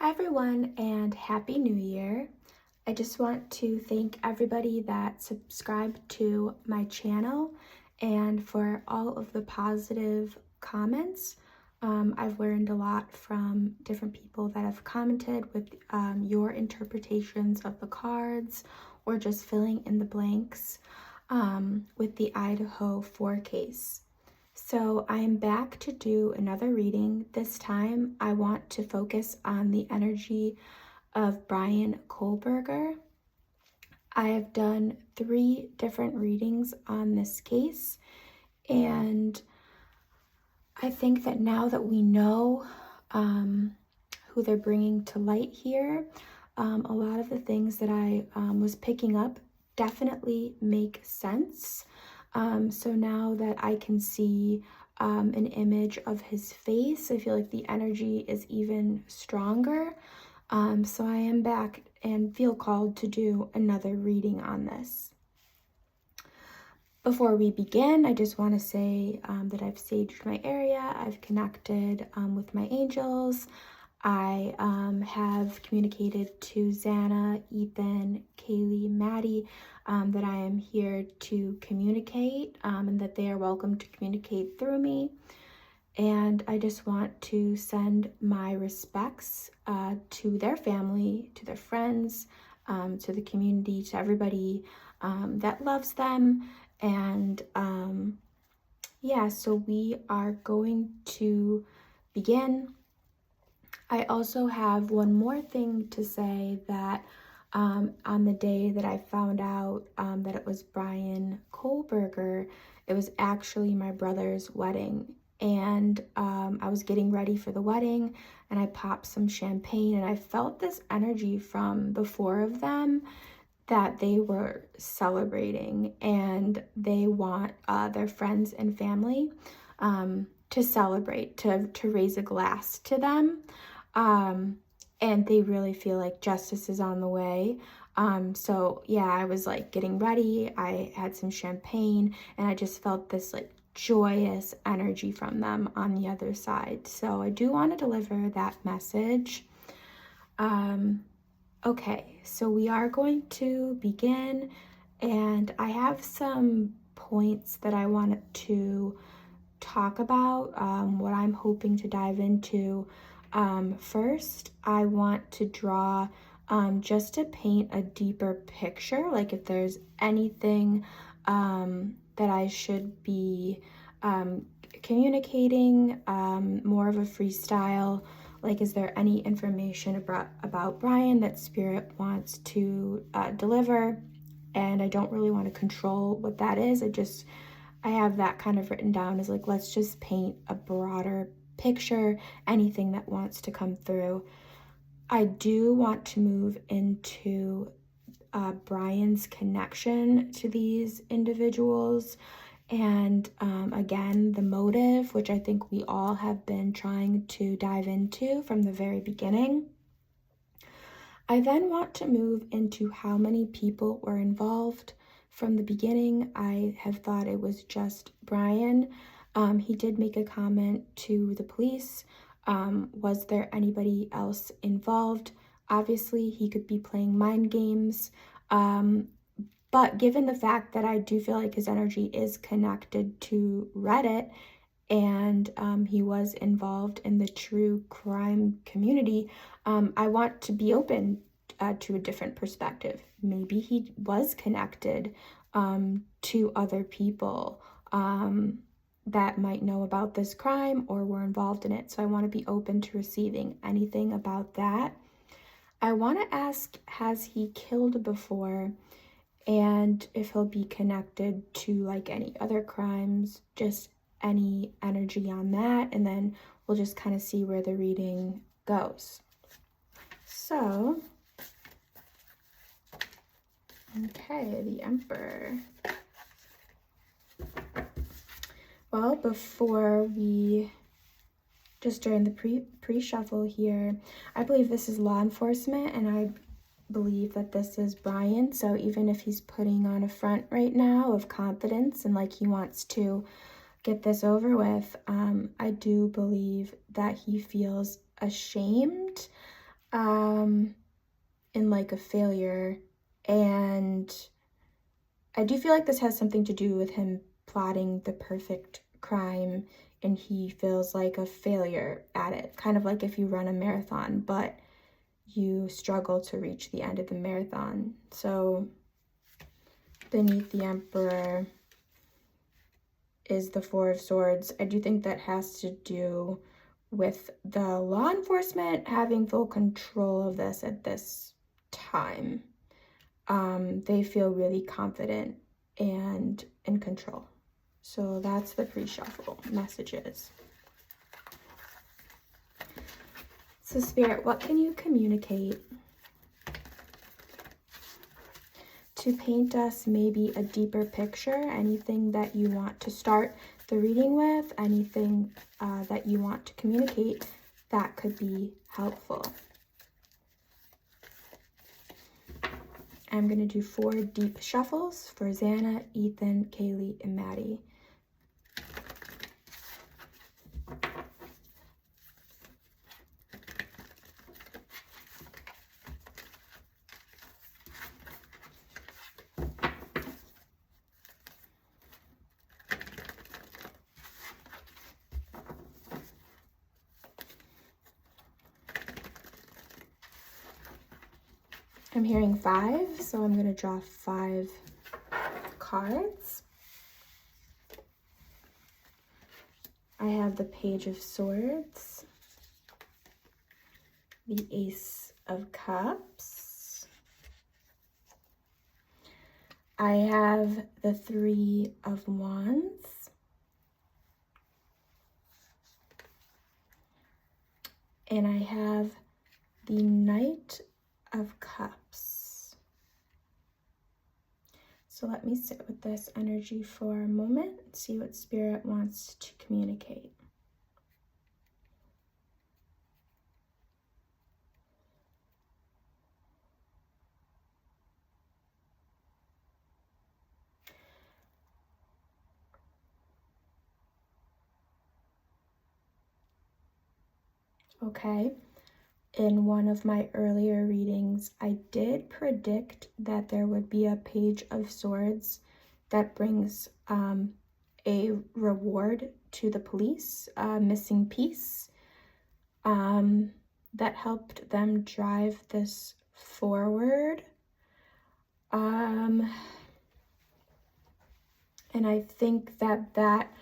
Hi everyone and Happy New Year. I just want to thank everybody that subscribed to my channel and for all of the positive comments. I've learned a lot from different people that have commented with your interpretations of the cards or just filling in the blanks with the Idaho 4 case. So I am back to do another reading. This time I want to focus on the energy of Brian Kohlberger. I have done 3 different readings on this case, and I think that now that we know who they're bringing to light here, a lot of the things that I was picking up definitely make sense. So now that I can see an image of his face, I feel like the energy is even stronger. So I am back and feel called to do another reading on this. Before we begin, I just want to say that I've saged my area, I've connected with my angels, I have communicated to Xana, Ethan, Kaylee, Maddie, that I am here to communicate and that they are welcome to communicate through me. And I just want to send my respects to their family, to their friends, to the community, to everybody that loves them. And yeah, so we are going to begin. I also have one more thing to say, that on the day that I found out that it was Brian Kohlberger, it was actually my brother's wedding. And I was getting ready for the wedding and I popped some champagne and I felt this energy from the 4 of them that they were celebrating and they want their friends and family to celebrate, to raise a glass to them. And they really feel like justice is on the way. So yeah, I was like getting ready, I had some champagne, and I just felt this like joyous energy from them on the other side. So I do want to deliver that message. Okay, so we are going to begin, and I have some points that I wanted to talk about, what I'm hoping to dive into. First, I want to draw just to paint a deeper picture, like if there's anything that I should be communicating, more of a freestyle. Like, is there any information about Brian that Spirit wants to deliver? And I don't really want to control what that is. I have that kind of written down as like, let's just paint a broader picture, anything that wants to come through. I do want to move into Brian's connection to these individuals. And again, the motive, which I think we all have been trying to dive into from the very beginning. I then want to move into how many people were involved. From the beginning, I have thought it was just Brian. He did make a comment to the police. Was there anybody else involved? Obviously, he could be playing mind games. But given the fact that I do feel like his energy is connected to Reddit, and he was involved in the true crime community, I want to be open to a different perspective. Maybe he was connected to other people that might know about this crime or were involved in it. So I want to be open to receiving anything about that. I want to ask, has he killed before? And if he'll be connected to like any other crimes, just any energy on that, and then we'll just kind of see where the reading goes. So, okay, the Emperor. Well, before we, just during the pre-shuffle here, I believe this is law enforcement, and I believe that this is Brian. So even if he's putting on a front right now of confidence and like he wants to get this over with, I do believe that he feels ashamed in like a failure, and I do feel like this has something to do with him plotting the perfect crime, and he feels like a failure at it, kind of like if you run a marathon but you struggle to reach the end of the marathon. So beneath the Emperor is the Four of Swords. I do think that has to do with the law enforcement having full control of this at this time. They feel really confident and in control. So that's the pre-shuffle messages. So Spirit, what can you communicate to paint us maybe a deeper picture? Anything that you want to start the reading with, anything that you want to communicate that could be helpful. I'm going to do 4 deep shuffles for Xana, Ethan, Kaylee, and Maddie. I'm hearing 5, so I'm going to draw 5 cards. I have the Page of Swords, the Ace of Cups. I have the 3 of Wands. And I have the Knight of Cups. So let me sit with this energy for a moment and see what Spirit wants to communicate. Okay. In one of my earlier readings, I did predict that there would be a Page of Swords that brings a reward to the police, a missing piece, that helped them drive this forward. And I think that that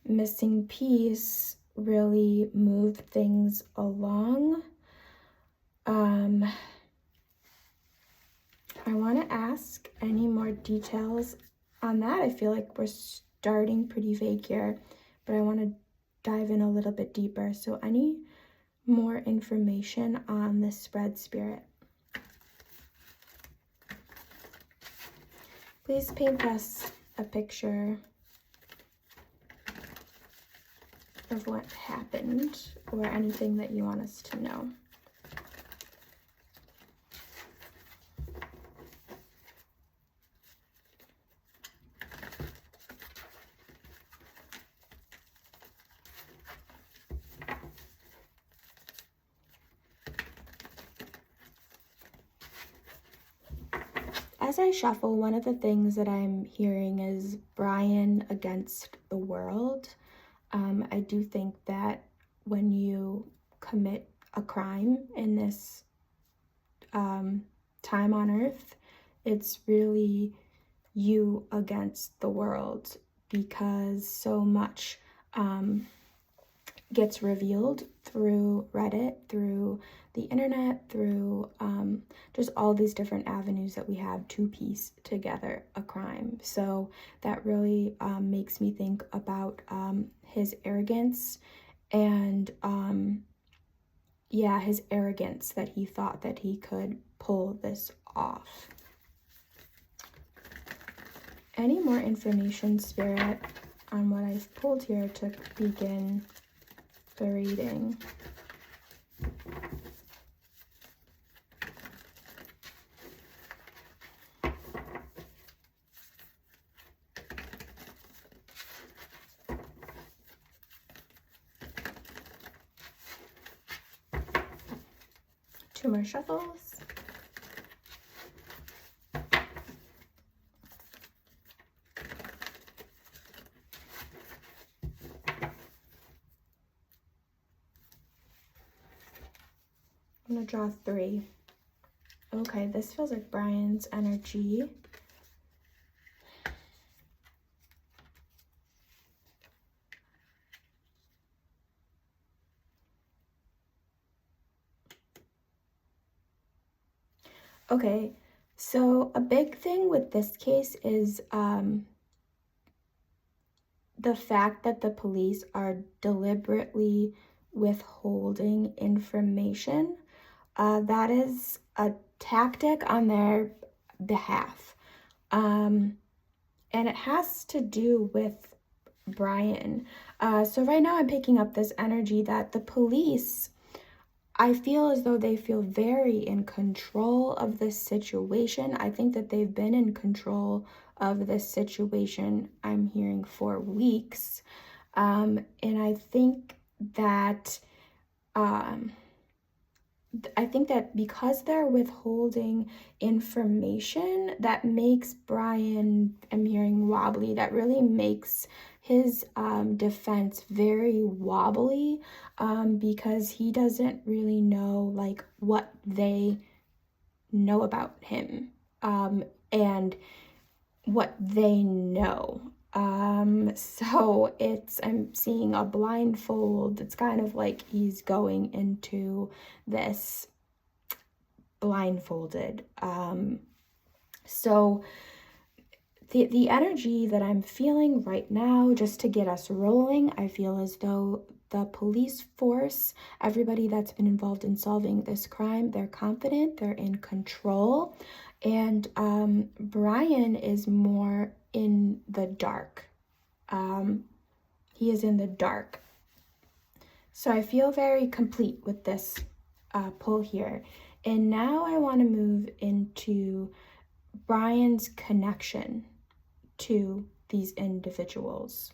missing piece really moved things along. I want to ask any more details on that. I feel like we're starting pretty vague here, but I want to dive in a little bit deeper. So any more information on this spread, Spirit? Please paint us a picture of what happened or anything that you want us to know. As I shuffle, one of the things that I'm hearing is Brian against the world. I do think that when you commit a crime in this time on Earth, it's really you against the world, because so much gets revealed through Reddit, through the internet, through just all these different avenues that we have to piece together a crime. So that really makes me think about his arrogance and his arrogance that he thought that he could pull this off. Any more information, Spirit, on what I've pulled here to begin the reading? 2 more shuffles. I'm gonna draw 3. Okay, this feels like Brian's energy. Okay, so a big thing with this case is the fact that the police are deliberately withholding information. That is a tactic on their behalf. And it has to do with Brian. So right now I'm picking up this energy that the police, I feel as though they feel very in control of this situation. I think that they've been in control of this situation, I'm hearing, for weeks. And I think that because they're withholding information, that makes Brian, I'm hearing, wobbly. That really makes his defense very wobbly, because he doesn't really know like what they know about him, and what they know. So I'm seeing a blindfold. It's kind of like he's going into this blindfolded. So the energy that I'm feeling right now, just to get us rolling, I feel as though the police force, everybody that's been involved in solving this crime, they're confident, they're in control, and Brian is more in the dark. He is in the dark. So I feel very complete with this pull here. And now I want to move into Brian's connection to these individuals.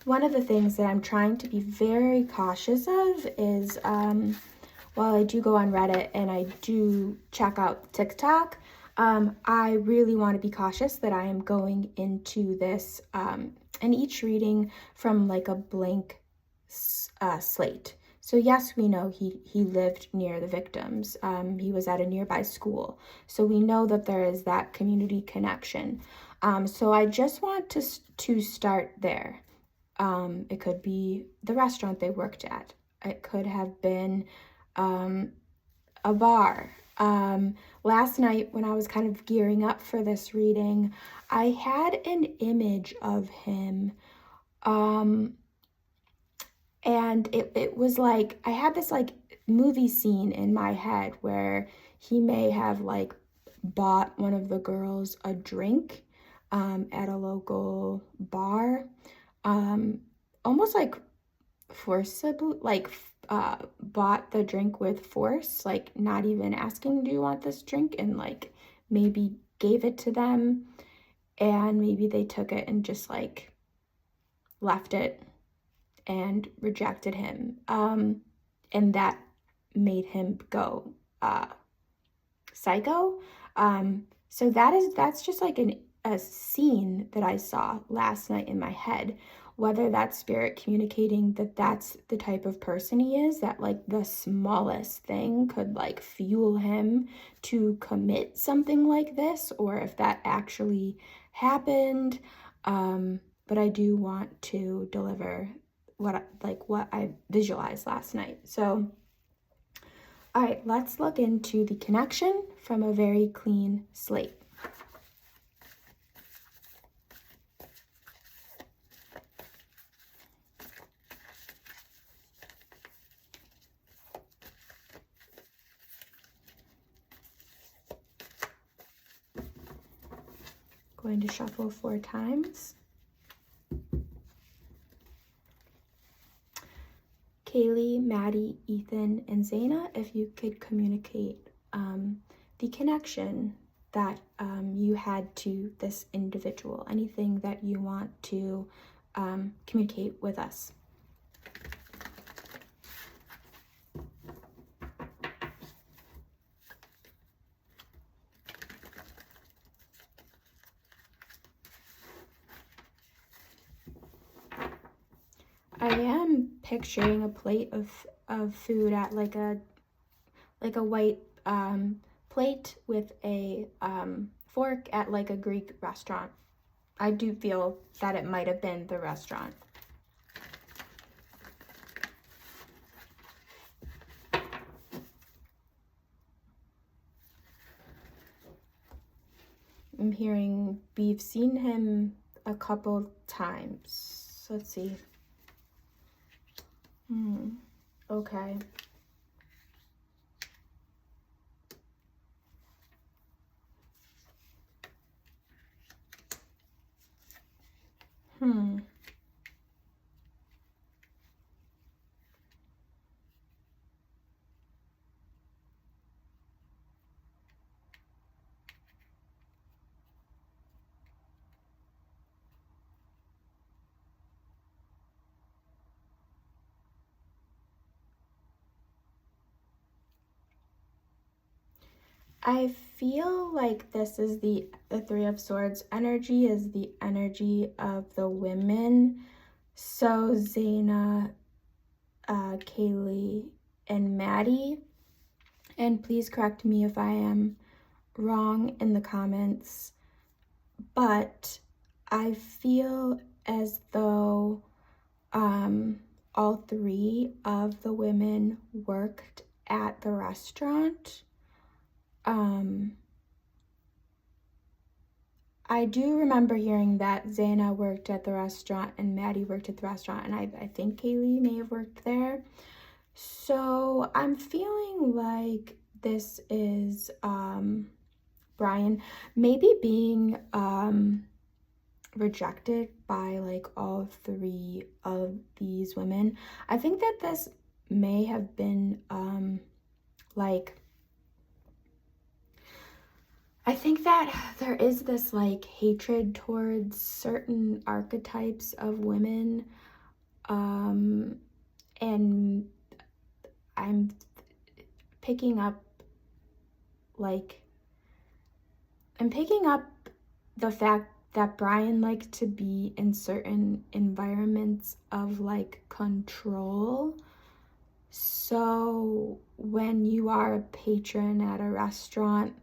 One of the things that I'm trying to be very cautious of is, while I do go on Reddit and I do check out TikTok, I really want to be cautious that I am going into this and each reading from like a blank slate. So yes, we know he lived near the victims. He was at a nearby school. So we know that there is that community connection. So I just want to start there. It could be the restaurant they worked at. It could have been a bar. Last night when I was kind of gearing up for this reading, I had an image of him. And it was like, I had this like movie scene in my head where he may have like bought one of the girls a drink at a local bar, almost like forcibly, like bought the drink with force, like not even asking, do you want this drink? And like maybe gave it to them, and maybe they took it and just like left it and rejected him, and that made him go psycho. So that's just like a scene that I saw last night in my head. Whether that's spirit communicating that that's the type of person he is, that like the smallest thing could like fuel him to commit something like this, or if that actually happened. But I do want to deliver what I visualized last night. So, all right, let's look into the connection from a very clean slate. Going to shuffle 4 times. Kaylee, Maddie, Ethan, and Zaina, if you could communicate the connection that you had to this individual, anything that you want to communicate with us. I am picturing a plate of food at like a white plate with a fork at like a Greek restaurant. I do feel that it might have been the restaurant. I'm hearing we've seen him a couple times. Let's see. Okay. I feel like this is the Three of Swords energy is the energy of the women. So Zaina, Kaylee, and Maddie. And please correct me if I am wrong in the comments. But I feel as though all three of the women worked at the restaurant. I do remember hearing that Zaina worked at the restaurant and Maddie worked at the restaurant, and I think Kaylee may have worked there. So I'm feeling like this is Brian maybe being rejected by like all three of these women. I think that this may have been like, I think that there is this like hatred towards certain archetypes of women, and I'm picking up the fact that Brian liked to be in certain environments of like control. So when you are a patron at a restaurant,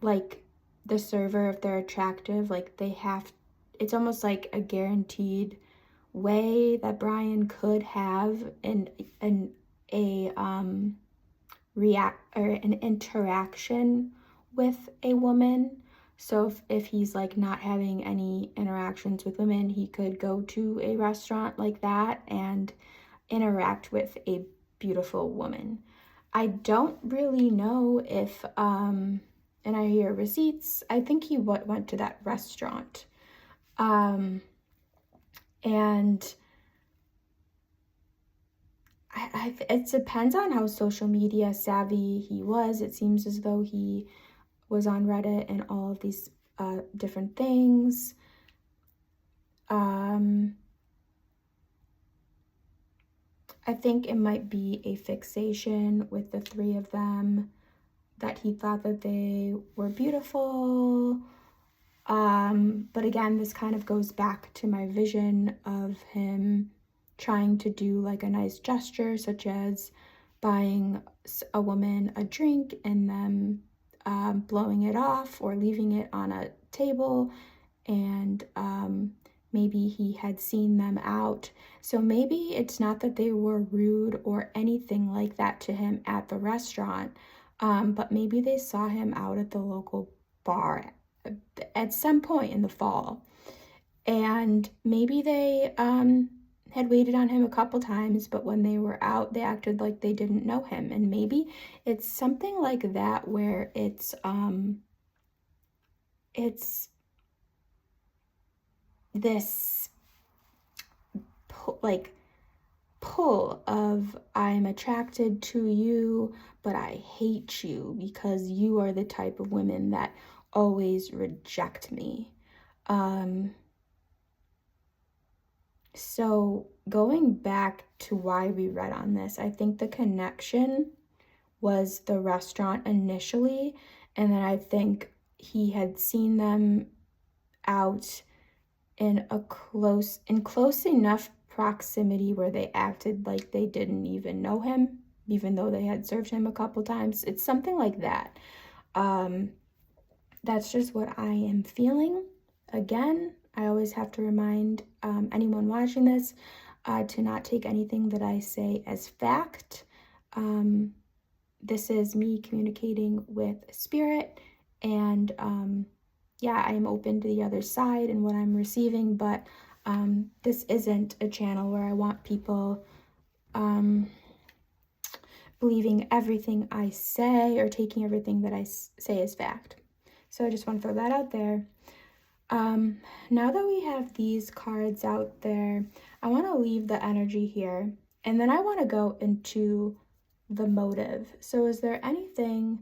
like the server, if they're attractive, like it's almost like a guaranteed way that Brian could have an interaction with a woman. So if he's like not having any interactions with women, he could go to a restaurant like that and interact with a beautiful woman. I don't really know if and I hear receipts. I think he went to that restaurant. And it depends on how social media savvy he was. It seems as though he was on Reddit and all of these different things. I think it might be a fixation with the three of them, that he thought that they were beautiful. But again, this kind of goes back to my vision of him trying to do like a nice gesture, such as buying a woman a drink and then blowing it off or leaving it on a table, and maybe he had seen them out. So maybe it's not that they were rude or anything like that to him at the restaurant, but maybe they saw him out at the local bar at some point in the fall, and maybe they had waited on him a couple times, but when they were out, they acted like they didn't know him. And maybe it's something like that, where it's this pull of, I'm attracted to you, but I hate you because you are the type of women that always reject me. So going back to why we read on this, I think the connection was the restaurant initially, and then I think he had seen them out in close enough proximity where they acted like they didn't even know him, even though they had served him a couple times. It's something like that. That's just what I am feeling. Again, I always have to remind anyone watching this to not take anything that I say as fact. This is me communicating with spirit, and yeah, I am open to the other side and what I'm receiving, but this isn't a channel where I want people believing everything I say or taking everything that I say as fact. So I just want to throw that out there. Now that we have these cards out there, I want to leave the energy here, and then I want to go into the motive. So is there anything,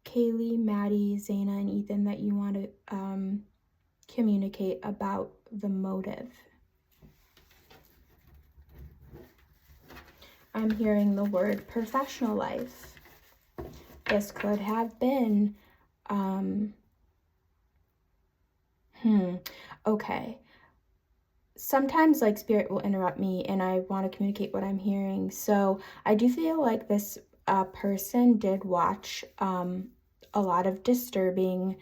Kaylee, Maddie, Zaina, and Ethan, that you want to communicate about the motive? I'm hearing the word professional life. This could have been, okay. Sometimes like spirit will interrupt me and I want to communicate what I'm hearing. So I do feel like this person did watch a lot of disturbing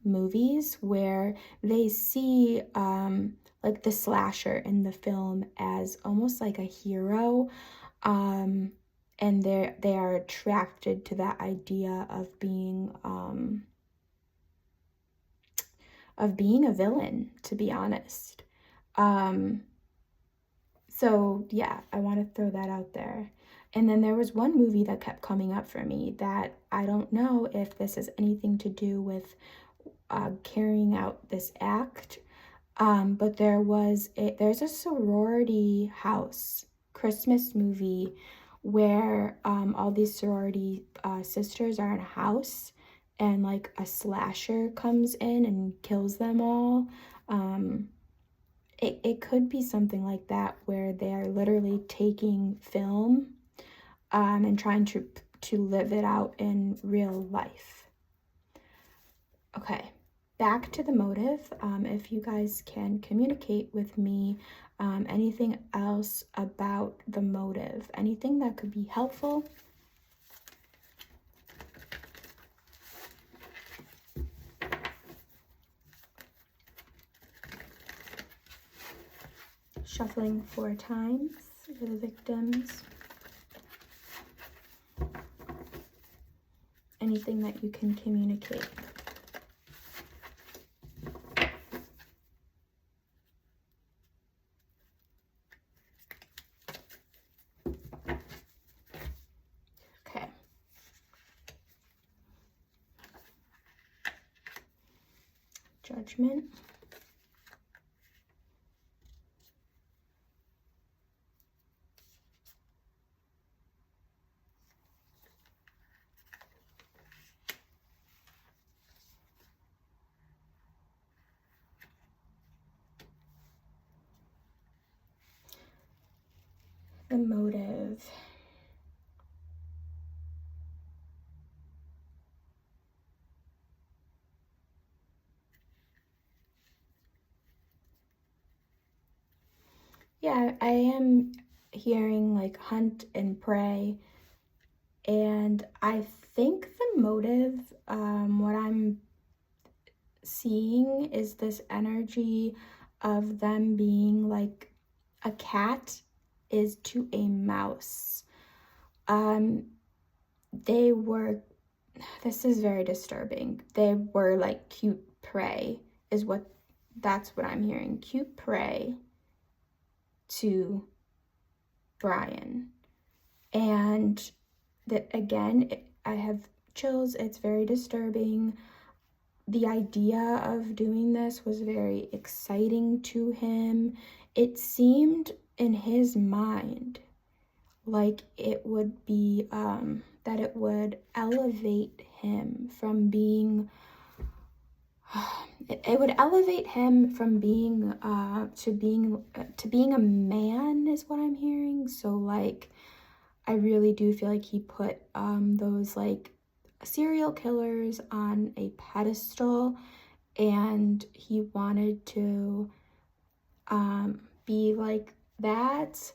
movies where they see like the slasher in the film as almost like a hero, and they are attracted to that idea of being a villain, to be honest. So yeah, I want to throw that out there. And then there was one movie that kept coming up for me that I don't know if this has anything to do with carrying out this act, but there's a sorority house Christmas movie where all these sorority sisters are in a house, and like a slasher comes in and kills them all. It could be something like that where they are literally taking film and trying to live it out in real life. Okay, back to the motive. If you guys can communicate with me anything else about the motive, anything that could be helpful. Shuffling 4 times for the victims. Anything that you can communicate. Okay. Judgment. The motive. Yeah, I am hearing like hunt and prey, and I think the motive, what I'm seeing is this energy of them being like a cat is to a mouse. They were, this is very disturbing. They were like cute prey that's what I'm hearing. Cute prey to Brian. And that again, I have chills. It's very disturbing. The idea of doing this was very exciting to him. It seemed in his mind like it would be that it would elevate him from being it would elevate him from being to being a man, is what I'm hearing. So like I really do feel like he put those like serial killers on a pedestal, and he wanted to be like that.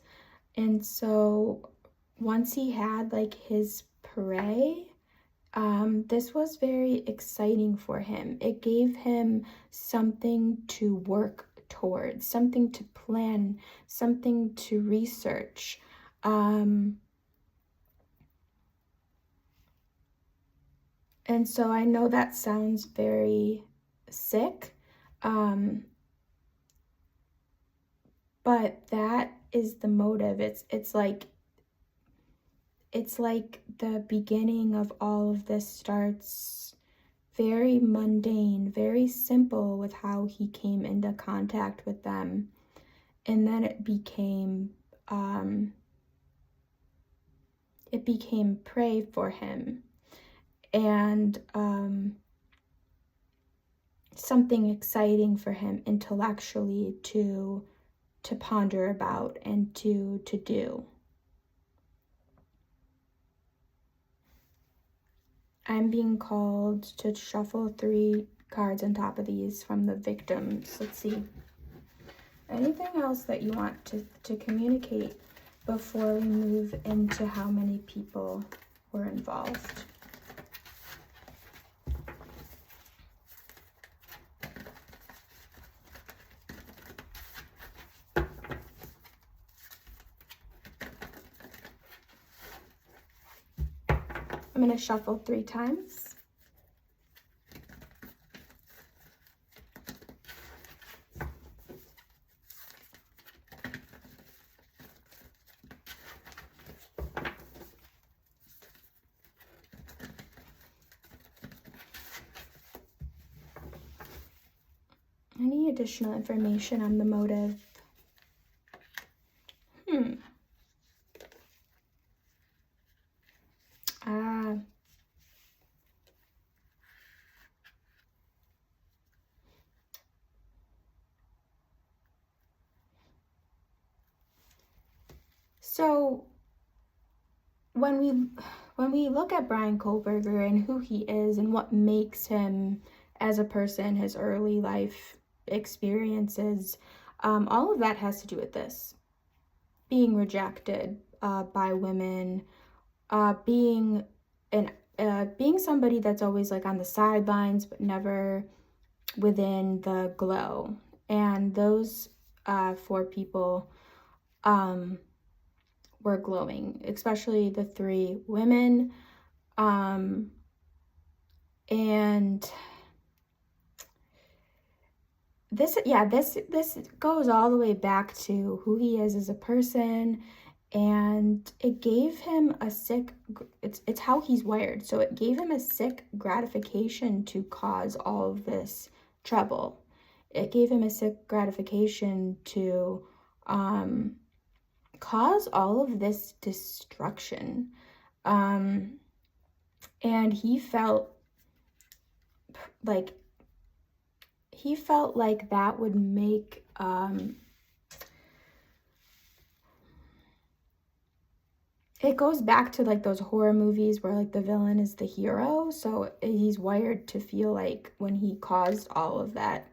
And so once he had like his prey, this was very exciting for him. It gave him something to work towards, something to plan, something to research. And so I know that sounds very sick, but that is the motive. It's like the beginning of all of this starts very mundane, very simple with how he came into contact with them. And then it became prey for him, and something exciting for him intellectually to ponder about and to do. I'm being called to shuffle 3 cards on top of these from the victims. Let's see. Anything else that you want to communicate before we move into how many people were involved? I'm going to shuffle 3 times. Any additional information on the motive? So when we look at Bryan Kohberger and who he is and what makes him as a person, his early life experiences, all of that has to do with this. Being rejected by women, being somebody that's always like on the sidelines but never within the glow. And those 4 people were glowing, especially the 3 women. And this goes all the way back to who he is as a person, and it gave him a sick, it's how he's wired, so it gave him a sick gratification to cause all of this trouble. It gave him a sick gratification to cause all of this destruction. And he felt like that would make it goes back to like those horror movies where like the villain is the hero. So he's wired to feel like when he caused all of that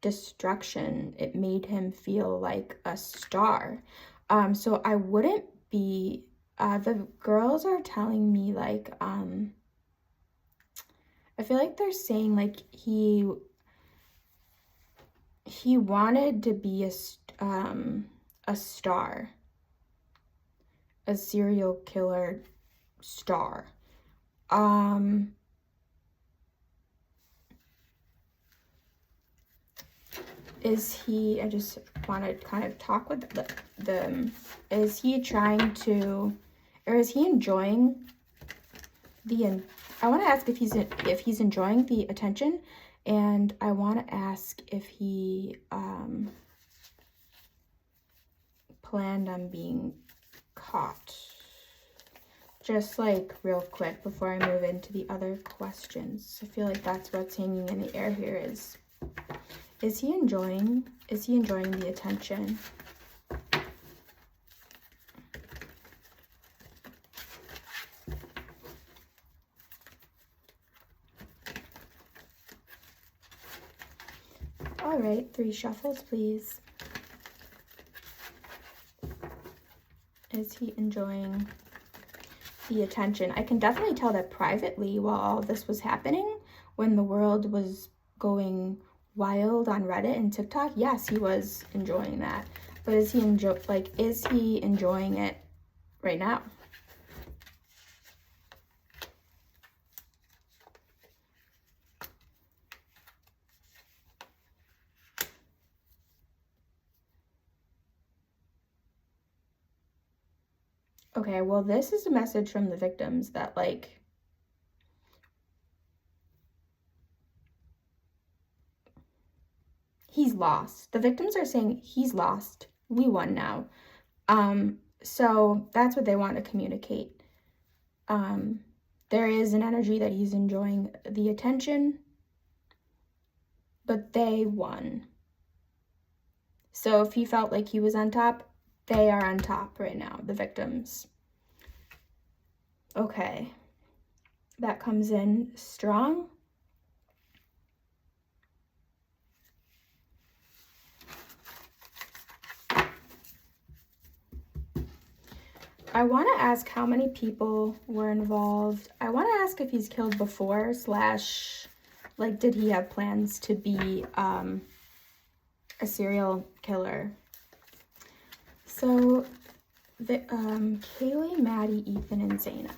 destruction, it made him feel like a star. So I wouldn't be, the girls are telling me like, I feel like they're saying like he wanted to be a star, a serial killer star. Is he, I just want to kind of talk with is he trying to, or is he enjoying I want to ask if he's enjoying the attention, and I want to ask if he planned on being caught. Just like real quick before I move into the other questions. I feel like that's what's hanging in the air here is he enjoying the attention? All right, 3 shuffles, please. Is he enjoying the attention? I can definitely tell that privately, while all this was happening, when the world was going wild on Reddit and TikTok, yes, he was enjoying that. But is he enjoying it right now? Okay, well, this is a message from the victims that, like, he's lost. The victims are saying he's lost. We won now. So that's what they want to communicate. There is an energy that he's enjoying the attention, but they won. So if he felt like he was on top, they are on top right now, the victims. Okay. That comes in strong. I want to ask how many people were involved. I want to ask if he's killed before, / like, did he have plans to be a serial killer? So, Kaylee, Maddie, Ethan, and Zaina.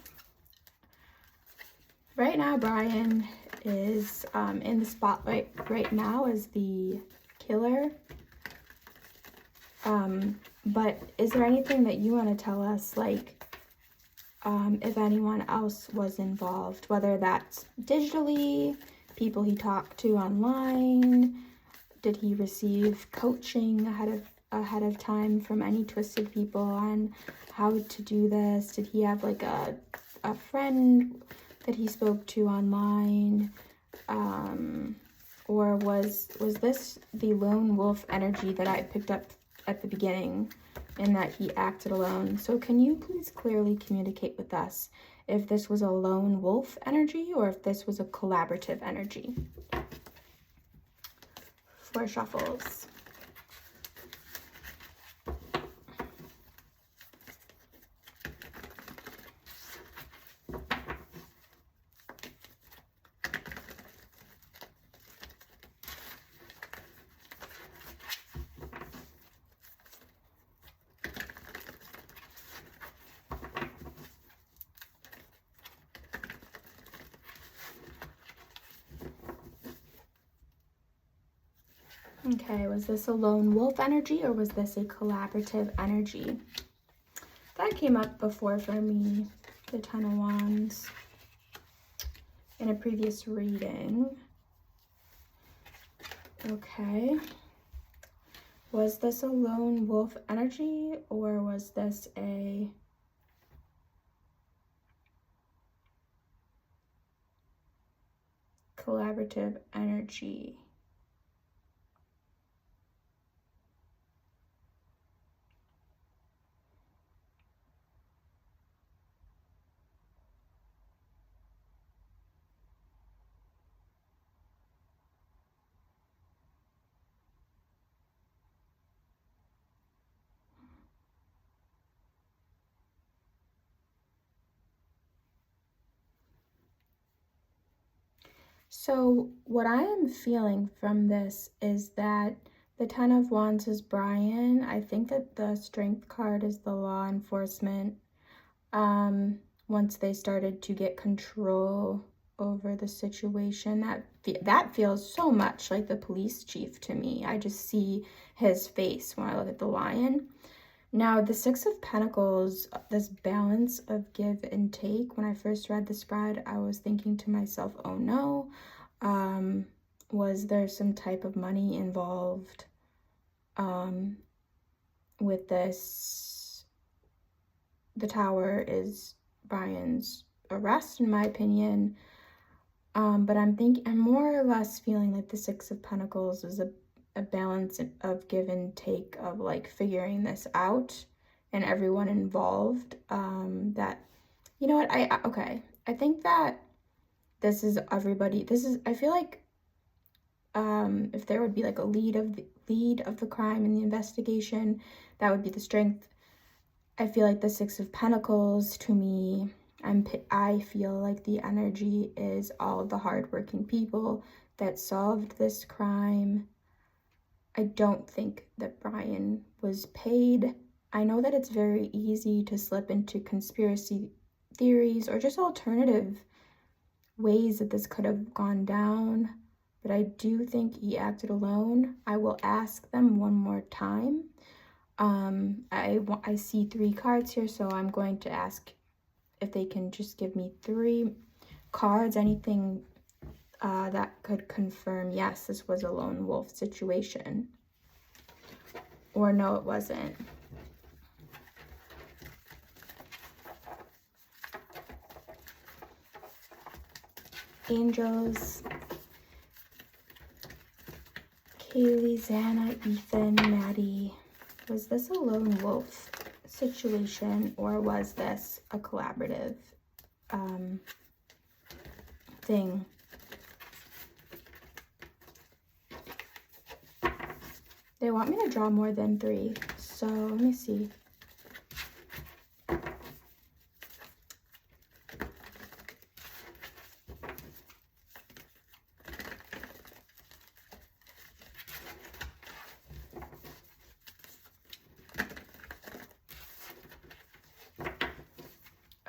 Right now, Brian is in the spotlight right now as the killer. But is there anything that you want to tell us, like, if anyone else was involved, whether that's digitally, people he talked to online, did he receive coaching ahead of time from any twisted people on how to do this? Did he have like a friend that he spoke to online? Or was this the lone wolf energy that I picked up at the beginning, in that he acted alone? So can you please clearly communicate with us if this was a lone wolf energy or if this was a collaborative energy? 4 shuffles. Okay, was this a lone wolf energy or was this a collaborative energy? That came up before for me, the 10 of Wands, in a previous reading. Okay. Was this a lone wolf energy or was this a collaborative energy? So what I am feeling from this is that the 10 of Wands is Brian. I think that the Strength card is the law enforcement. Once they started to get control over the situation, that feels so much like the police chief to me. I just see his face when I look at the lion. Now, the 6 of Pentacles, this balance of give and take, when I first read the spread, I was thinking to myself, oh no, was there some type of money involved with this? The Tower is Brian's arrest, in my opinion, but I'm more or less feeling like the 6 of Pentacles is a balance of give and take, of like figuring this out and everyone involved. That, you know what, I think that this is everybody. I feel like if there would be like a lead of the crime in the investigation, that would be the Strength. I feel like the Six of Pentacles, to me, I feel like the energy is all of the hardworking people that solved this crime. I don't think that Brian was paid. I know that it's very easy to slip into conspiracy theories or just alternative ways that this could have gone down, but I do think he acted alone. I will ask them one more time. I see 3 cards here, so I'm going to ask if they can just give me 3 cards, anything that could confirm, yes, this was a lone wolf situation. Or no, it wasn't. Angels, Kaylee, Xana, Ethan, Maddie. Was this a lone wolf situation, or was this a collaborative thing? They want me to draw more than 3, so let me see.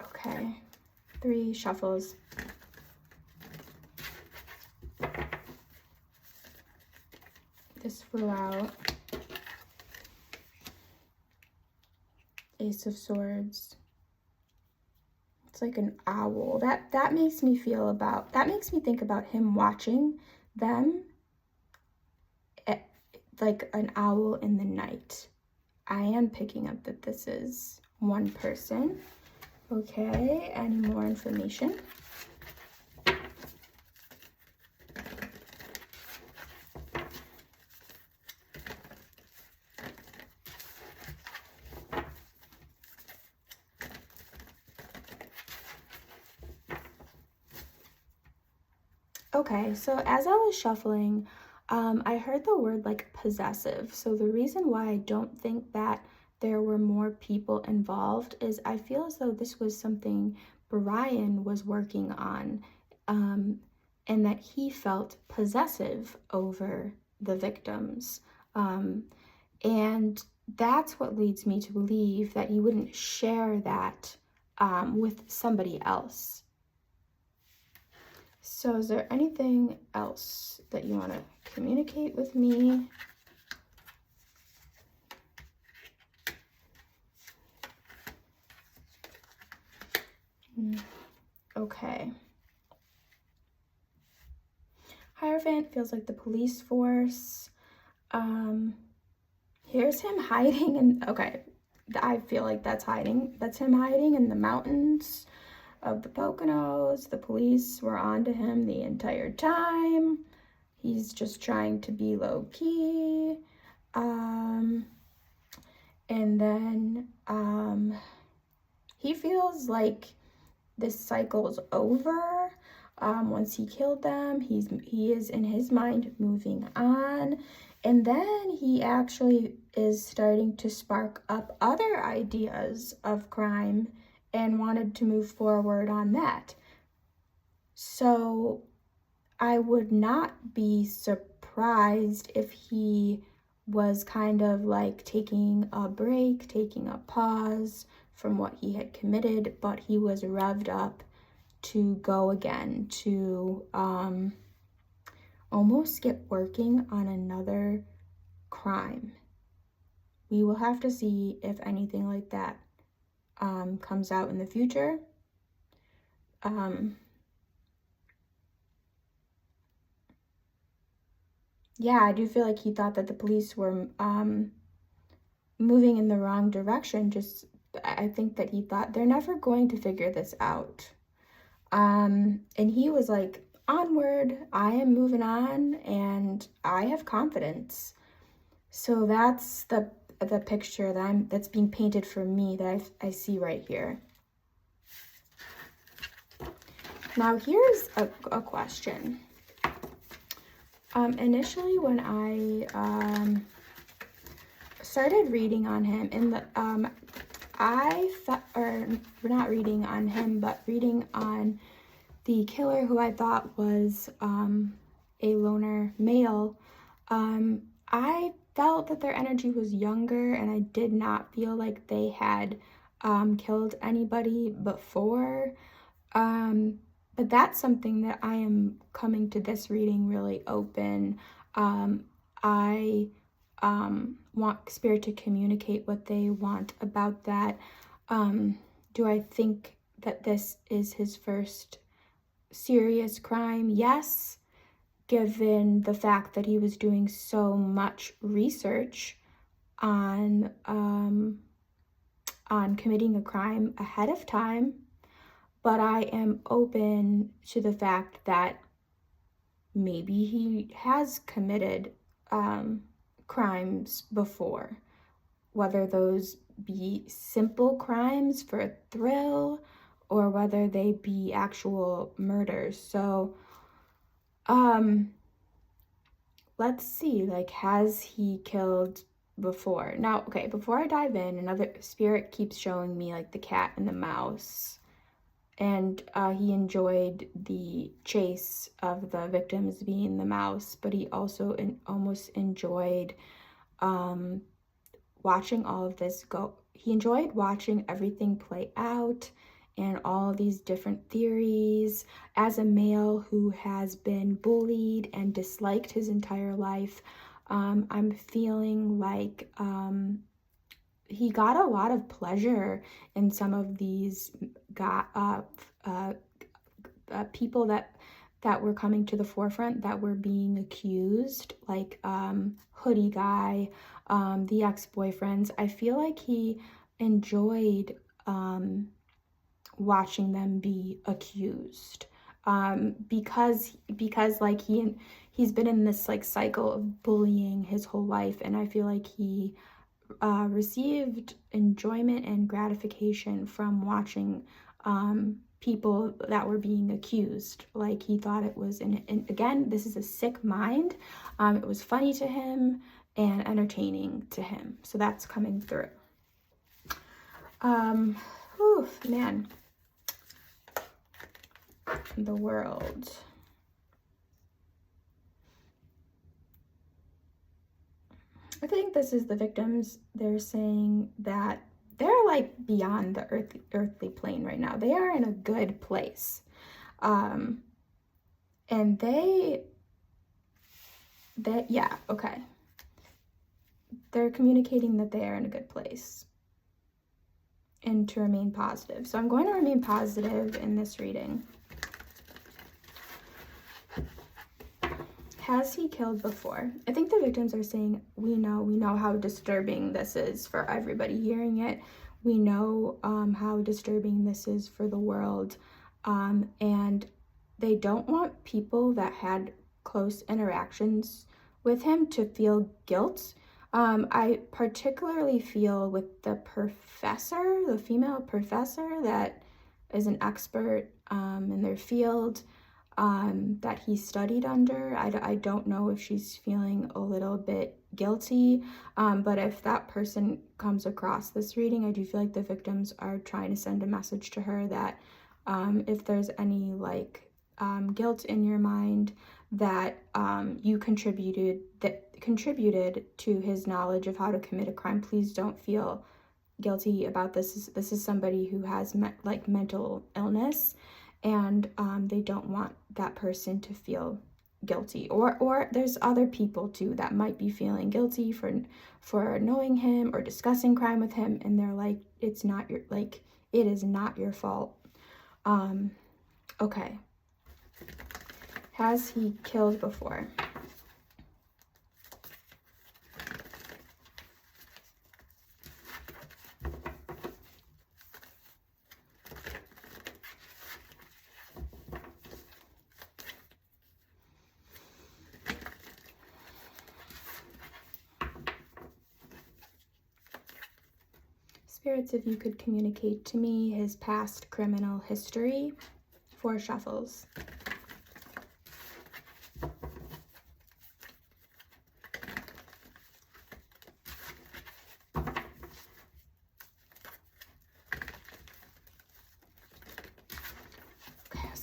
Okay, 3 shuffles. This flew out. Ace of Swords. It's like an owl. That makes me think about him watching them like an owl in the night. I am picking up that this is one person. Okay, any more information? Okay, so as I was shuffling, I heard the word like possessive. So the reason why I don't think that there were more people involved is I feel as though this was something Brian was working on, and that he felt possessive over the victims. And that's what leads me to believe that he wouldn't share that with somebody else. So is there anything else that you want to communicate with me? Okay. Hierophant feels like the police force. Here's him hiding in, okay, I feel like that's him hiding in the mountains of the Poconos. The police were onto him the entire time. He's just trying to be low key. And then he feels like this cycle's over. Once he killed them, he is in his mind moving on. And then he actually is starting to spark up other ideas of crime and wanted to move forward on that. So I would not be surprised if he was kind of like taking a break, taking a pause from what he had committed, but he was revved up to go again, to almost get working on another crime. We will have to see if anything like that comes out in the future. Yeah, I do feel like he thought that the police were moving in the wrong direction. I think that he thought they're never going to figure this out. And he was like, onward, I am moving on and I have confidence. So that's the picture that's being painted for me that I see right here. Now here's a question. Initially when I started reading on him, or not reading on him, but reading on the killer, who I thought was a loner male, I felt that their energy was younger, and I did not feel like they had killed anybody before. But that's something that I am coming to this reading really open. I want Spirit to communicate what they want about that. Do I think that this is his first serious crime? Yes, given the fact that he was doing so much research on committing a crime ahead of time. But I am open to the fact that maybe he has committed crimes before, whether those be simple crimes for a thrill or whether they be actual murders. So let's see, like, has he killed before? Now, okay, before I dive in, another spirit keeps showing me like the cat and the mouse, and he enjoyed the chase of the victims being the mouse, but he also almost enjoyed watching all of this go. He enjoyed watching everything play out and all these different theories. As a male who has been bullied and disliked his entire life, I'm feeling like he got a lot of pleasure in some of these people that were coming to the forefront, that were being accused, like Hoodie Guy, the ex-boyfriends. I feel like he enjoyed watching them be accused, because like he's been in this like cycle of bullying his whole life, and I feel like he received enjoyment and gratification from watching people that were being accused. Like, he thought it was, and again, this is a sick mind. It was funny to him and entertaining to him. So that's coming through. Man. The world. I think this is the victims. They're saying that they're like beyond the earthly plane right now. They are in a good place. And yeah, okay. They're communicating that they are in a good place and to remain positive. So I'm going to remain positive in this reading. Has he killed before? I think the victims are saying, we know how disturbing this is for everybody hearing it. We know how disturbing this is for the world. And they don't want people that had close interactions with him to feel guilt. I particularly feel with the professor, the female professor that is an expert in their field, that he studied under. I don't know if she's feeling a little bit guilty, but if that person comes across this reading, I do feel like the victims are trying to send a message to her that if there's any like guilt in your mind, that you contributed to his knowledge of how to commit a crime, please don't feel guilty about this. This is somebody who has mental illness, and they don't want that person to feel guilty. Or there's other people too that might be feeling guilty for knowing him or discussing crime with him, and they're like, it is not your fault. Okay. Has he killed before? Spirits, if you could communicate to me his past criminal history. 4 shuffles.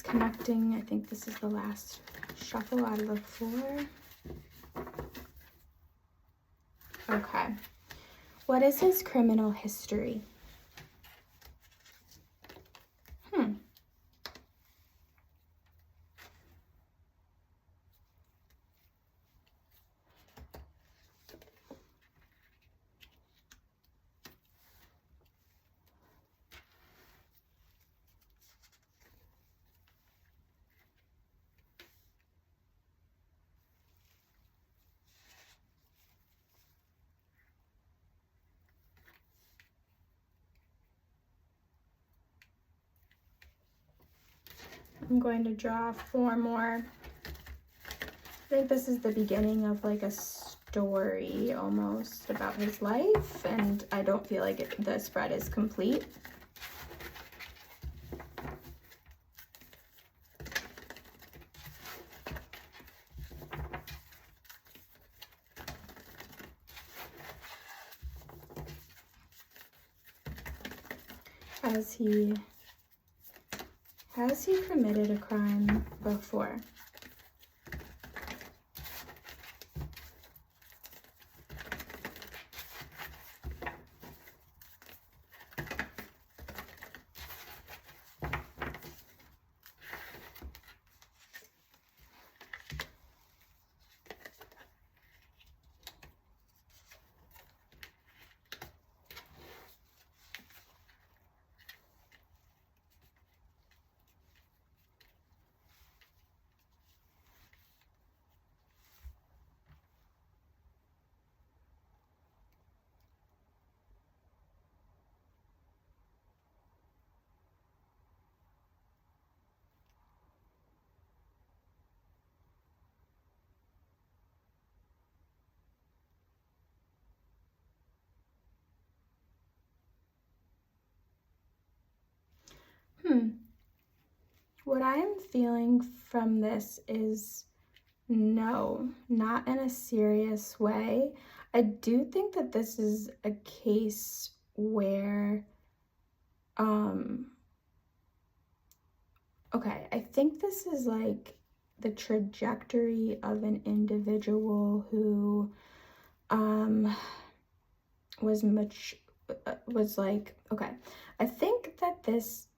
connecting. I think this is the last shuffle out of the 4. Okay. What is his criminal history? I'm going to draw 4 more. I think this is the beginning of like a story almost about his life, and I don't feel like the spread is complete. Has he committed a crime before? What I am feeling from this is no, not in a serious way. I do think that this is a case where, okay, I think this is like the trajectory of an individual who, was like, okay, I think that this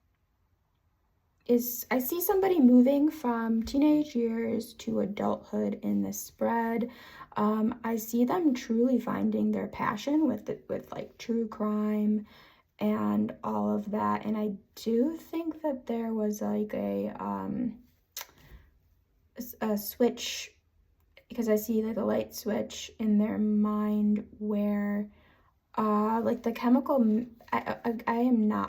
is, I see somebody moving from teenage years to adulthood in this spread. I see them truly finding their passion with like true crime and all of that. And I do think that there was like a switch, because I see like a light switch in their mind where like the chemical, I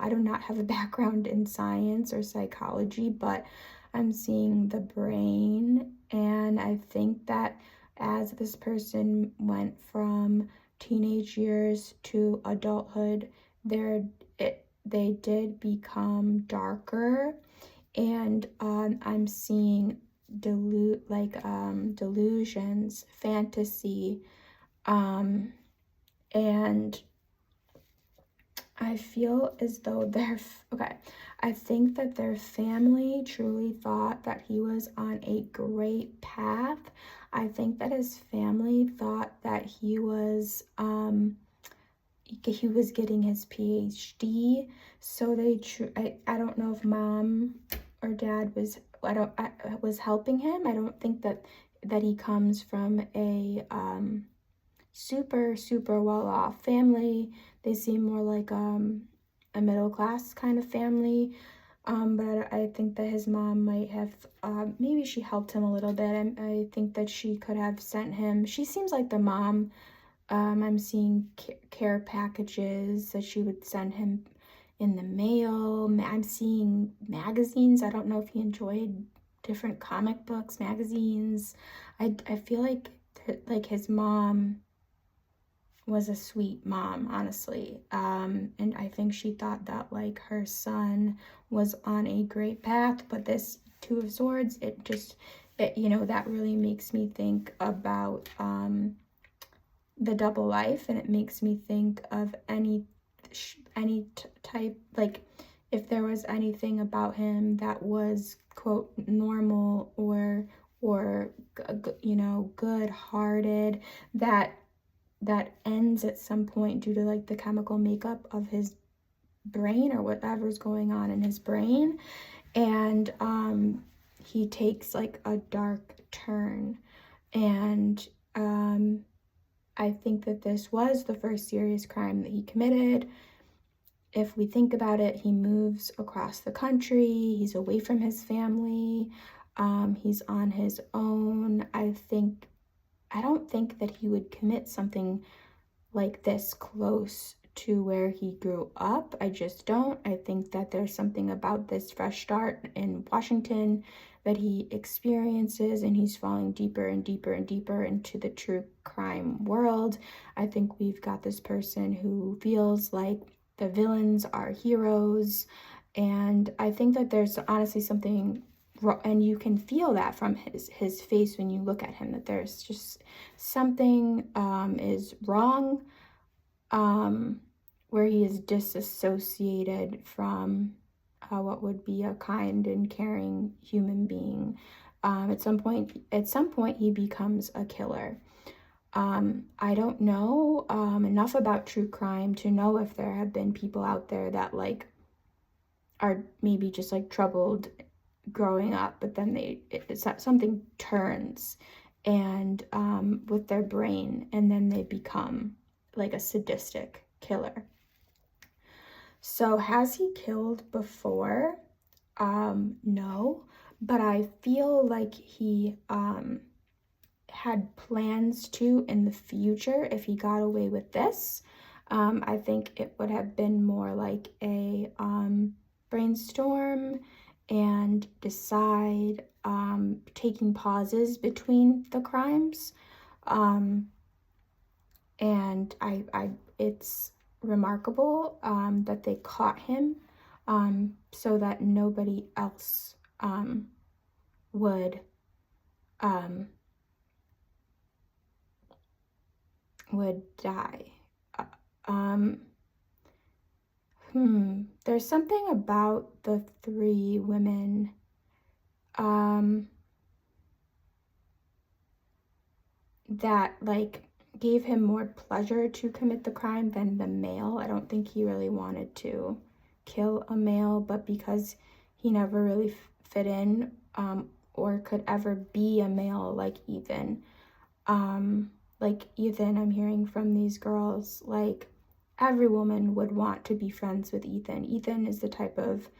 do not have a background in science or psychology, but I'm seeing the brain, and I think that as this person went from teenage years to adulthood, they did become darker, and I'm seeing delusions, fantasy, and I feel as though I think that their family truly thought that he was on a great path. I think that his family thought that he was getting his PhD. So I don't know if mom or dad was helping him. I don't think that he comes from a super well-off family. They seem more like a middle-class kind of family, but I think that his mom might have maybe she helped him a little bit. I think that she could have sent him, she seems like the mom. I'm seeing care packages that she would send him in the mail. I'm seeing magazines. I don't know if he enjoyed different comic books, magazines. I feel like his mom was a sweet mom, honestly, and I think she thought that like her son was on a great path. But this 2 of Swords, that really makes me think about the double life, and it makes me think of any type, like if there was anything about him that was quote normal or you know, good-hearted, that ends at some point due to like the chemical makeup of his brain or whatever's going on in his brain. And he takes like a dark turn. And I think that this was the first serious crime that he committed. If we think about it, he moves across the country, he's away from his family, he's on his own. I don't think that he would commit something like this close to where he grew up. I just don't. I think that there's something about this fresh start in Washington that he experiences, and he's falling deeper and deeper and deeper into the true crime world. I think we've got this person who feels like the villains are heroes, and I think that there's honestly something, and you can feel that from his face when you look at him, that there's just something is wrong, where he is disassociated from what would be a kind and caring human being. At some point he becomes a killer. I don't know enough about true crime to know if there have been people out there that like are maybe just like troubled growing up, but then something turns and with their brain, and then they become like a sadistic killer. So has he killed before? No, but I feel like he had plans to in the future if he got away with this. I think it would have been more like a brainstorm and decide, taking pauses between the crimes. And it's remarkable that they caught him so that nobody else would die. There's something about the three women that like gave him more pleasure to commit the crime than the male. I don't think he really wanted to kill a male, but because he never really fit in or could ever be a male like Ethan. Like Ethan, I'm hearing from these girls, like every woman would want to be friends with Ethan. Ethan is the type of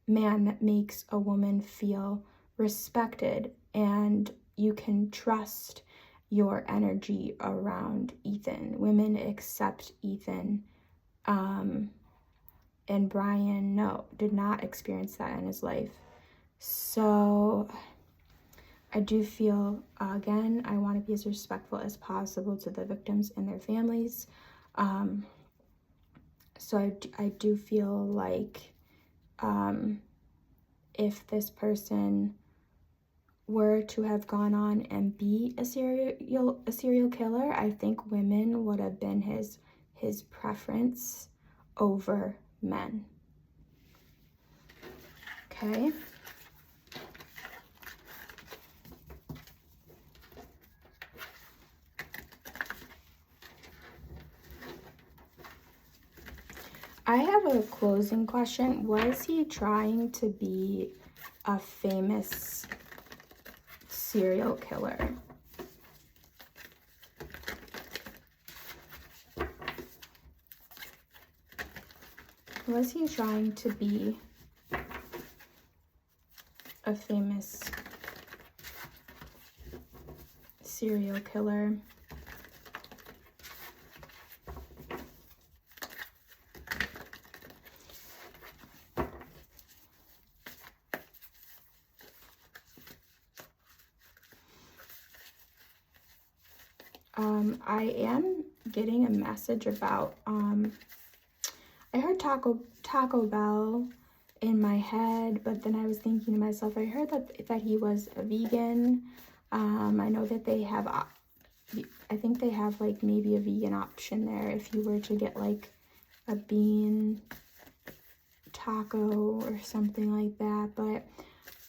man that makes a woman feel respected, and you can trust your energy around Ethan. Women accept Ethan, and Brian, did not experience that in his life. So I do feel, again, I want to be as respectful as possible to the victims and their families. So I do feel like if this person were to have gone on and be a serial killer, I think women would have been his preference over men. Okay. I have a closing question. Was he trying to be a famous serial killer? Was he trying to be a famous serial killer? I am getting a message about, I heard Taco Bell in my head, but then I was thinking to myself, I heard that he was a vegan. I know that they have, I think they have like maybe a vegan option there if you were to get like a bean taco or something like that, but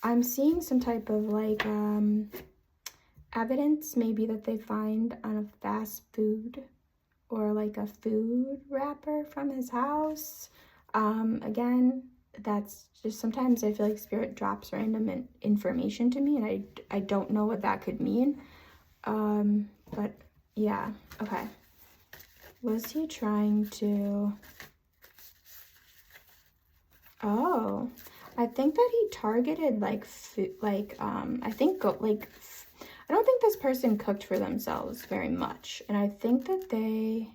I'm seeing some type of like evidence maybe that they find on a fast food or like a food wrapper from his house. Again, that's just sometimes I feel like spirit drops random information to me, and I don't know what that could mean. But yeah, okay. Was he trying to... Oh, I think that he targeted like food, like I think like I don't think this person cooked for themselves very much, and I think that a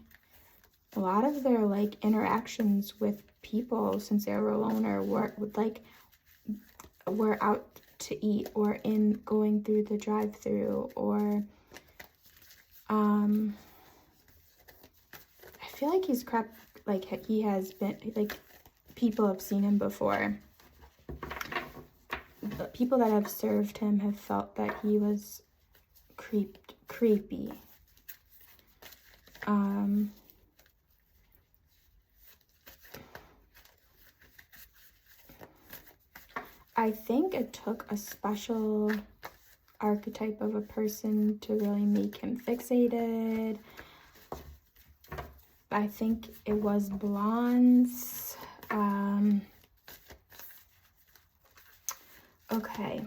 lot of their like interactions with people since they were alone or were out to eat or in going through the drive-through, or I feel like he's crept, like he has been, like people have seen him before. The people that have served him have felt that he was creepy. I think it took a special archetype of a person to really make him fixated. I think it was blondes. Okay.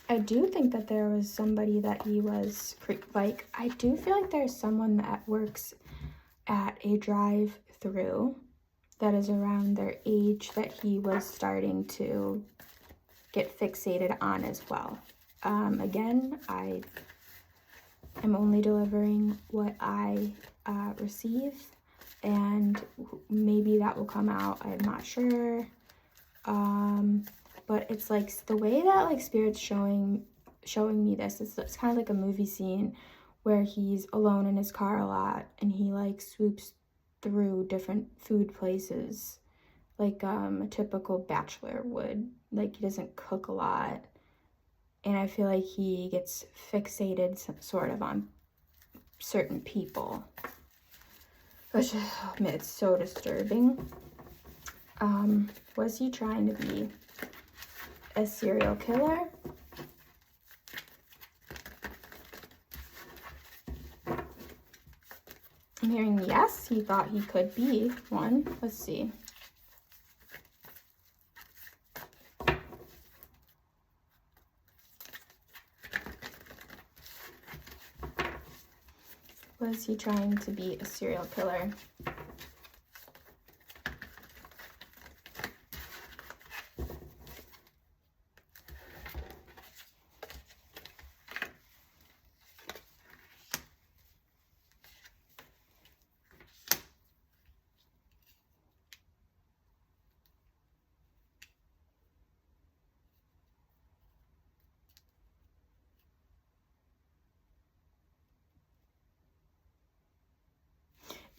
I do think that there was somebody that he was, like, I do feel like there's someone that works at a drive-through that is around their age that he was starting to get fixated on as well. Again, I am only delivering what I receive, and maybe that will come out, I'm not sure. But it's like the way that like Spirit's showing me this, it's kind of like a movie scene where he's alone in his car a lot and he like swoops through different food places like a typical bachelor would. Like he doesn't cook a lot, and I feel like he gets fixated sort of on certain people, which, oh man, it's so disturbing. Was he trying to be a serial killer? I'm hearing yes, he thought he could be one. Let's see. Was he trying to be a serial killer?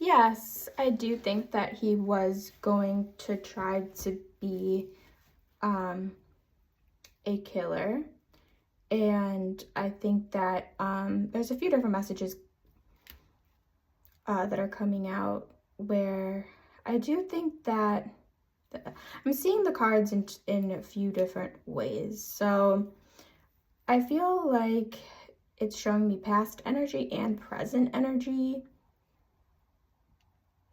Yes, I do think that he was going to try to be a killer. And I think that there's a few different messages that are coming out where I do think that I'm seeing the cards in a few different ways. So I feel like it's showing me past energy and present energy.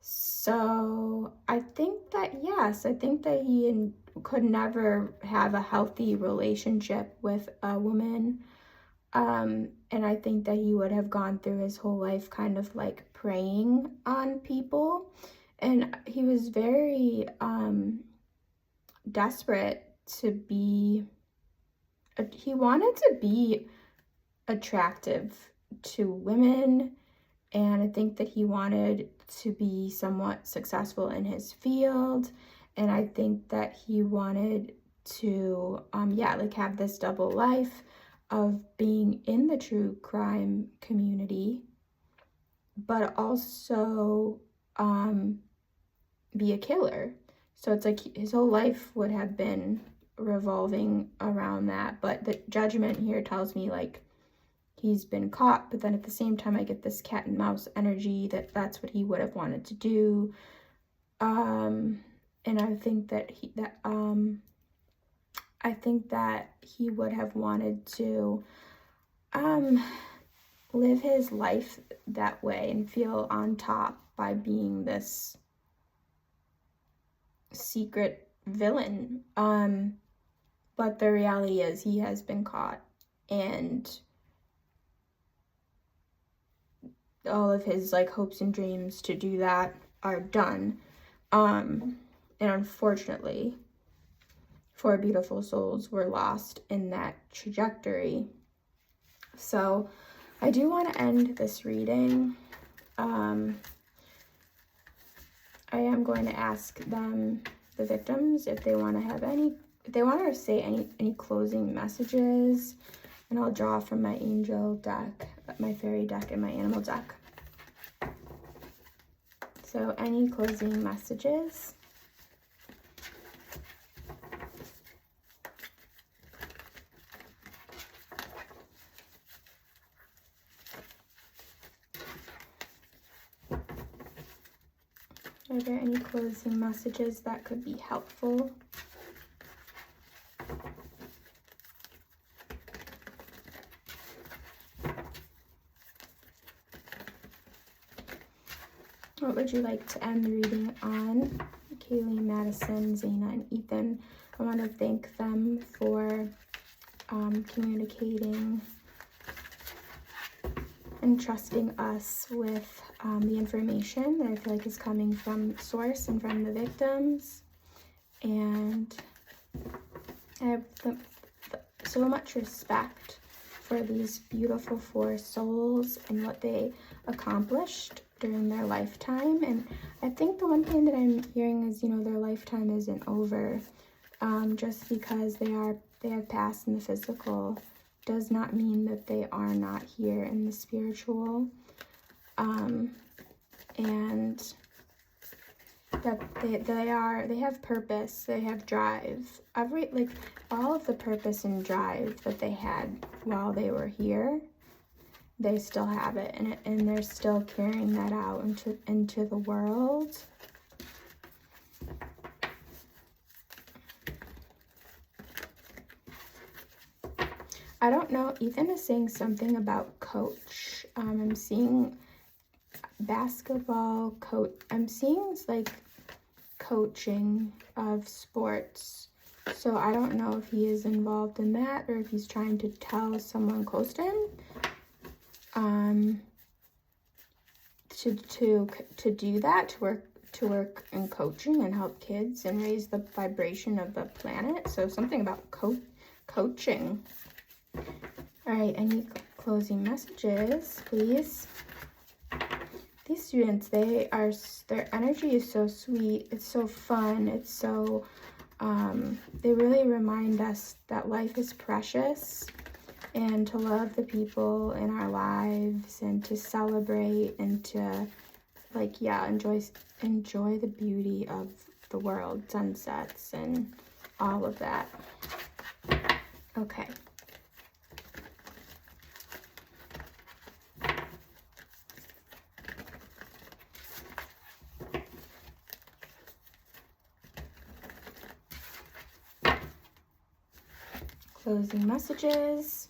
So I think that, yes, I think that he could never have a healthy relationship with a woman. And I think that he would have gone through his whole life kind of like preying on people. And he was very desperate to be, he wanted to be attractive to women. And I think that he wanted to be somewhat successful in his field. And I think that he wanted to, like have this double life of being in the true crime community, but also be a killer. So it's like his whole life would have been revolving around that. But the judgment here tells me like he's been caught, but then at the same time I get this cat and mouse energy that that's what he would have wanted to do. And I think that he would have wanted to live his life that way and feel on top by being this secret villain. But the reality is he has been caught, and all of his like hopes and dreams to do that are done. And unfortunately, 4 beautiful souls were lost in that trajectory. So I do want to end this reading. I am going to ask them, the victims, if they want to say any closing messages, and I'll draw from my angel deck, my fairy deck, and my animal deck. So any closing messages? Are there any closing messages that could be helpful? What would you like to end the reading on? Kaylee, Madison, Zaina, and Ethan. I want to thank them for communicating and trusting us with the information that I feel like is coming from source and from the victims. And I have so much respect for these beautiful 4 souls and what they accomplished during their lifetime. And I think the one thing that I'm hearing is, their lifetime isn't over. Just because they have passed in the physical does not mean that they are not here in the spiritual. And that they have purpose, they have drive. All of the purpose and drive that they had while they were here, they still have it, and they're still carrying that out into the world. I don't know, Ethan is saying something about coach. I'm seeing basketball coach. I'm seeing like coaching of sports. So I don't know if he is involved in that or if he's trying to tell someone close to him to do that, to work in coaching and help kids and raise the vibration of the planet. So something about coaching. All right, any closing messages, please? These students, their energy is so sweet. It's so fun. It's so, they really remind us that life is precious and to love the people in our lives and to celebrate and to, enjoy the beauty of the world, sunsets and all of that. Okay. Closing messages.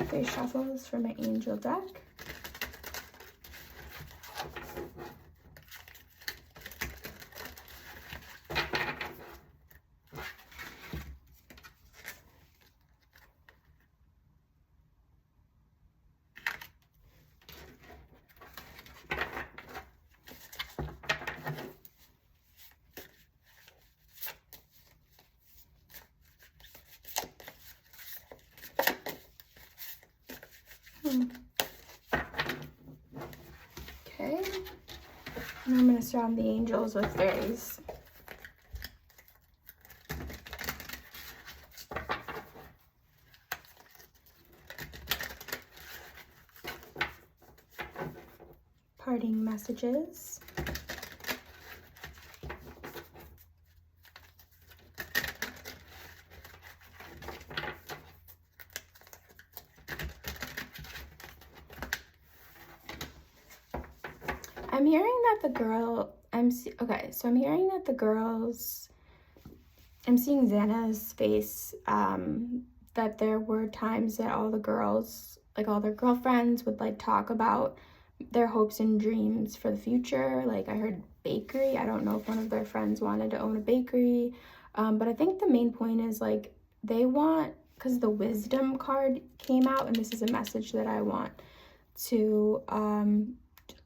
Three shuffles for my angel deck. Okay, and I'm going to surround the angels with fairies. parting messages. I'm hearing that the girl, I'm hearing that the girls, I'm seeing Xana's face, that there were times that all the girls, like all their girlfriends would like talk about their hopes and dreams for the future. Like I heard bakery. I don't know if one of their friends wanted to own a bakery. But I think the main point is like they want, because the wisdom card came out, and this is a message that I want to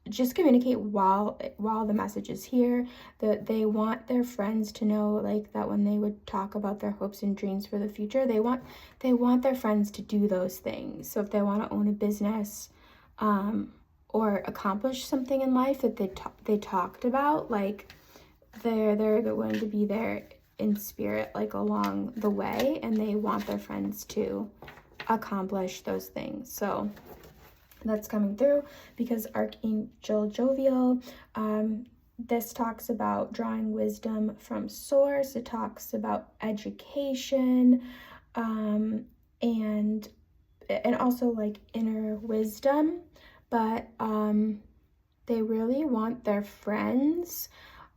just communicate while the message is here, that they want their friends to know, like, that when they would talk about their hopes and dreams for the future, they want their friends to do those things. So if they want to own a business, or accomplish something in life that they talked about, like they're going to be there in spirit, like along the way, and they want their friends to accomplish those things. So that's coming through, because Archangel Jovial, this talks about drawing wisdom from source. It talks about education, and also like inner wisdom, but they really want their friends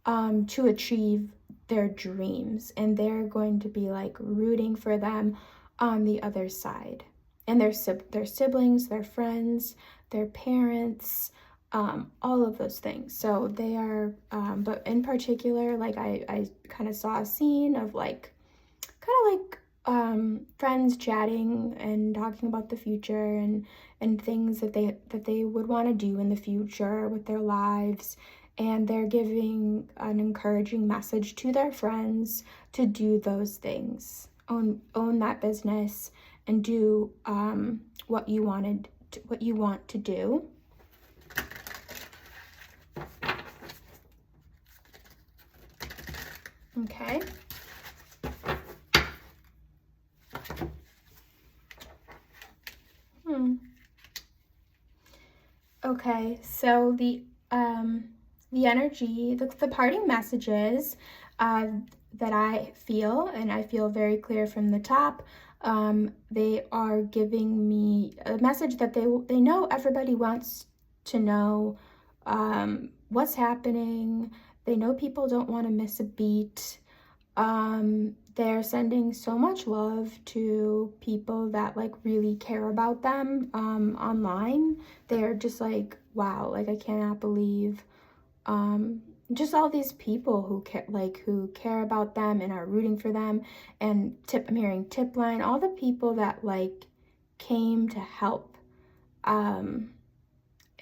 to achieve their dreams, and they're going to be like rooting for them on the other side. And their siblings, their friends, their parents, all of those things. So they are, but in particular, like I kind of saw a scene of like, kind of like friends chatting and talking about the future and things that they would want to do in the future with their lives. And they're giving an encouraging message to their friends to do those things, own that business, and do what you want to do. Okay. Okay, so the energy, the parting messages that I feel, and I feel very clear from the top, they are giving me a message that they know everybody wants to know what's happening. They know people don't want to miss a beat. They're sending so much love to people that like really care about them online. They're just like, wow, like I cannot believe just all these people who care about them and are rooting for them. And I'm hearing tip line, all the people that like came to help. And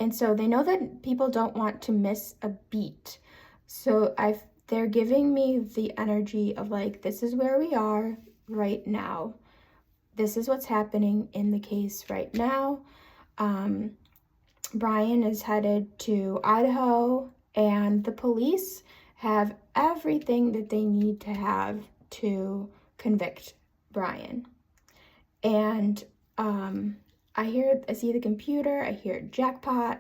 so they know that people don't want to miss a beat. So they're giving me the energy of like, this is where we are right now. This is what's happening in the case right now. Brian is headed to Idaho, and the police have everything that they need to have to convict Brian. And I see the computer, I hear jackpot,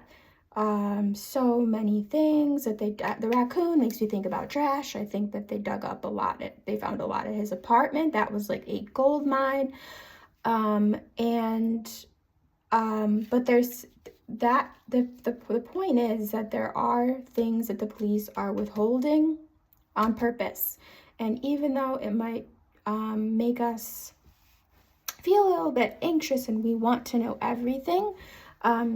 so many things that the raccoon makes me think about trash. I think that they dug up they found a lot at his apartment. That was like a gold mine. But there's that, the point is that there are things that the police are withholding on purpose. And even though it might make us feel a little bit anxious and we want to know everything,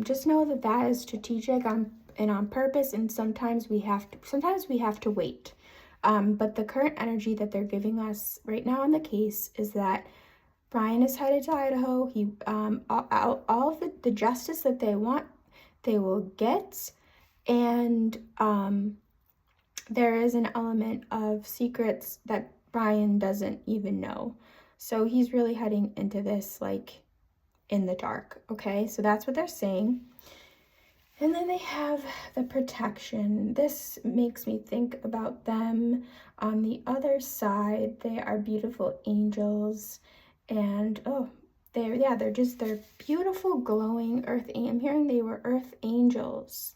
just know that that is strategic and on purpose, and sometimes we have to wait. But the current energy that they're giving us right now in the case is that Brian is headed to Idaho. He all of the justice that they want, they will get. And there is an element of secrets that Brian doesn't even know. So he's really heading into this like in the dark. Okay, so that's what they're saying. And then they have the protection. This makes me think about them on the other side. They are beautiful angels. And they're beautiful glowing earth. I'm hearing they were earth angels.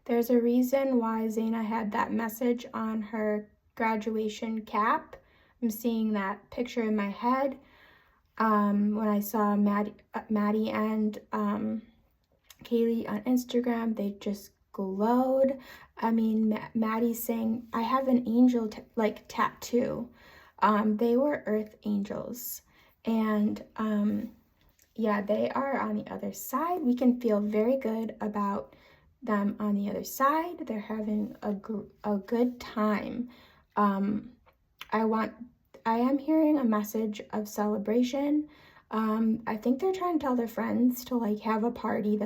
There's a reason why Zaina had that message on her graduation cap. I'm seeing that picture in my head. When I saw Maddie and Kaylee on Instagram, they just glowed. I mean, Maddie's saying, I have an angel tattoo. They were earth angels. And yeah, they are on the other side. We can feel very good about them on the other side. They're having a good time. I am hearing a message of celebration. I think they're trying to tell their friends to like have a party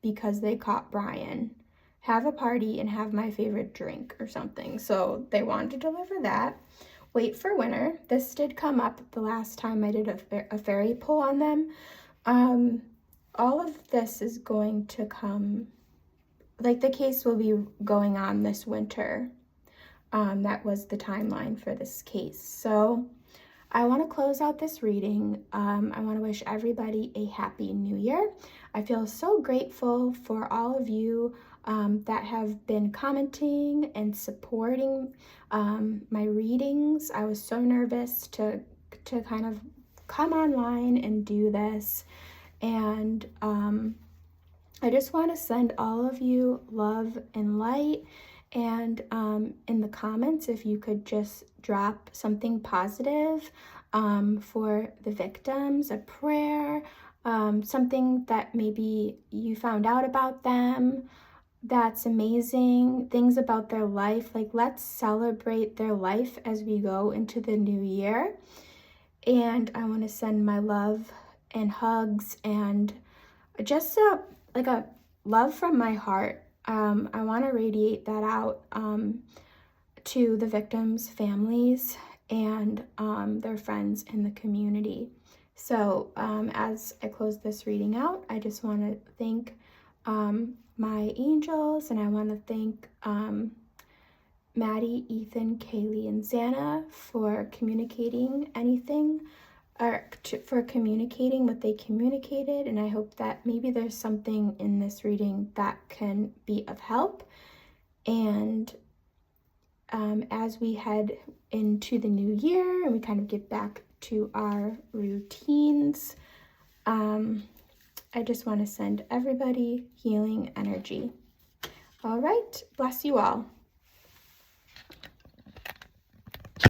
because they caught Brian. Have a party and have my favorite drink or something. So they want to deliver that. Wait for winter. This did come up the last time I did a fairy pull on them. All of this is going to come, like the case will be going on this winter. That was the timeline for this case. So I want to close out this reading. I want to wish everybody a happy new year. I feel so grateful for all of you that have been commenting and supporting my readings. I was so nervous to kind of come online and do this. And I just want to send all of you love and light. And in the comments, if you could just drop something positive for the victims, a prayer, something that maybe you found out about them that's amazing, things about their life. Like, let's celebrate their life as we go into the new year. And I want to send my love and hugs and just a love from my heart. I want to radiate that out to the victims' families and their friends in the community. So as I close this reading out, I just want to thank my angels, and I want to thank Maddie, Ethan, Kaylee, and Xana for communicating anything, or for communicating what they communicated. And I hope that maybe there's something in this reading that can be of help. And as we head into the new year and we kind of get back to our routines, I just want to send everybody healing energy. All right, bless you all.